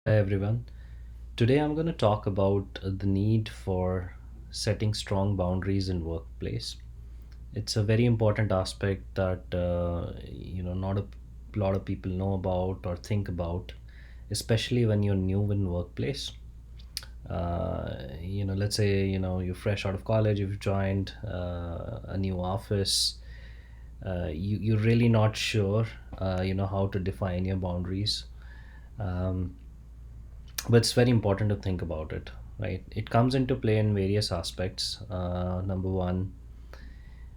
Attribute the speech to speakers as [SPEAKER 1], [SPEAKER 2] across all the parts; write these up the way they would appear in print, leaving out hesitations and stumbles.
[SPEAKER 1] Hi everyone. Today I'm going to talk about the need for setting strong boundaries in workplace. It's a very important aspect that not a lot of people know about or think about, especially when you're new in workplace. Let's say you're fresh out of college, you've joined a new office. You're really not sure, how to define your boundaries. Um, but it's very important to think about it, right? It comes into play in various aspects. Number one,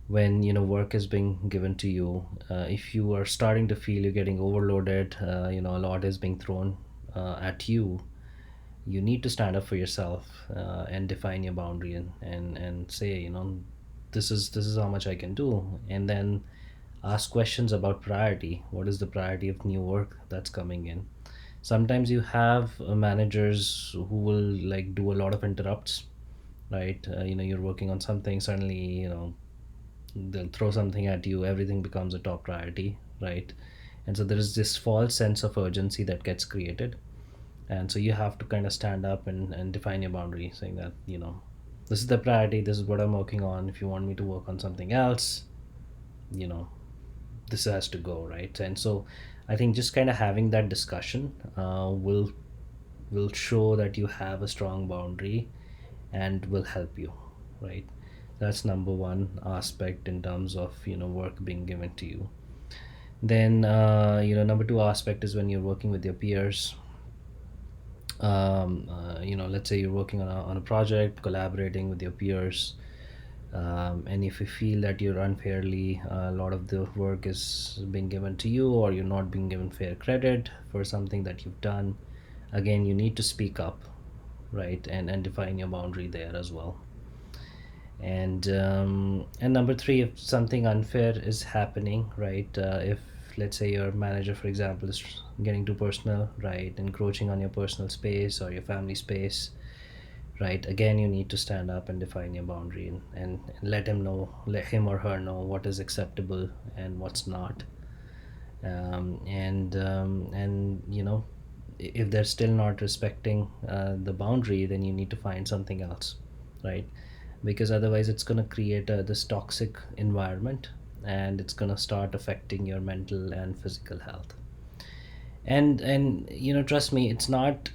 [SPEAKER 1] when work is being given to you, if you are starting to feel you're getting overloaded, a lot is being thrown at you. You need to stand up for yourself and define your boundary, and say, this is how much I can do. And then ask questions about priority. What is the priority of new work that's coming in? Sometimes you have managers who will like do a lot of interrupts, right? You're working on something, suddenly they'll throw something at you, everything becomes a top priority, right? And so there is this false sense of urgency that gets created, and so you have to kind of stand up and define your boundary, saying that this is the priority, this is what I'm working on. If you want me to work on something else, you know this has to go, right? And so I think just kind of having that discussion will show that you have a strong boundary and will help you, right? That's number one aspect in terms of work being given to you. Then number two aspect is when you're working with your peers. Let's say you're working on a project, collaborating with your peers, and if you feel that you're unfairly, a lot of the work is being given to you, or you're not being given fair credit for something that you've done, again you need to speak up, right? And define your boundary there as well. And number three, if something unfair is happening, right? If, let's say, your manager, for example, is getting too personal, right, encroaching on your personal space or your family space, right, again you need to stand up and define your boundary, and let him or her know what is acceptable and what's not. And if they're still not respecting the boundary, then you need to find something else, right? Because otherwise it's going to create this toxic environment, and it's going to start affecting your mental and physical health. And trust me, it's not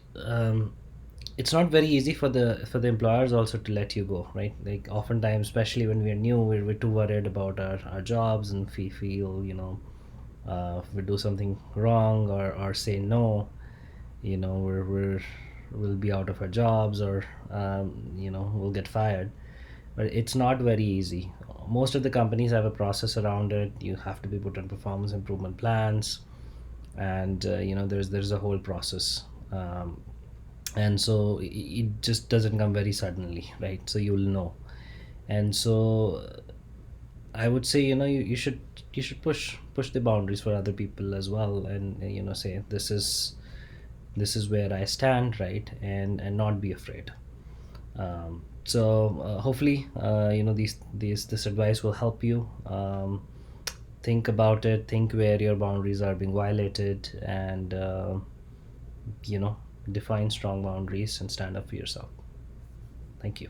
[SPEAKER 1] very easy for the employers also to let you go, right? Like oftentimes, especially when we're new, we're too worried about our jobs, and we feel, if we do something wrong or say no, we'll be out of our jobs, or we'll get fired. But it's not very easy. Most of the companies have a process around it. You have to be put on performance improvement plans, and there's a whole process. And so it just doesn't come very suddenly, right? So you'll know. And so I would say, you should push the boundaries for other people as well, and say, this is where I stand, right? And not be afraid. So hopefully, these this advice will help you. Think about it, think where your boundaries are being violated, and you know define strong boundaries and stand up for yourself. Thank you.